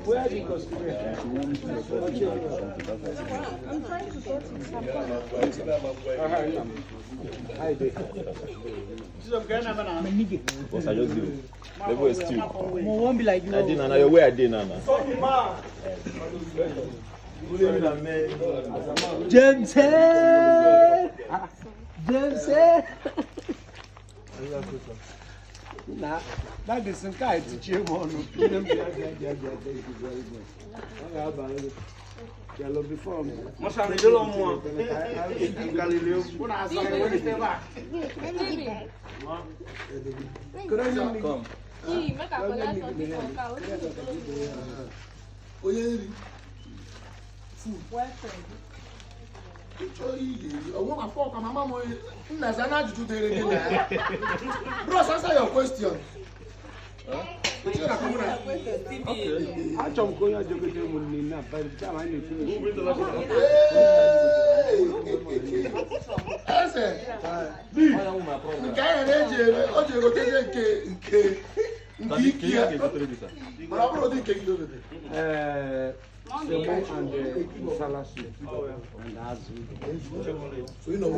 Where did you go? I'm trying to sort it. Because I just do. Level is two. Won't be like you. I did Nana. Your way I did Nana. James. Nah, that is some kind to cheer on. Yellow before me. Must have been a long one. Galileo. Could I come? Bros, answer your question. I don't go to the moon by the time I need to. And salad soup and azu. So you know,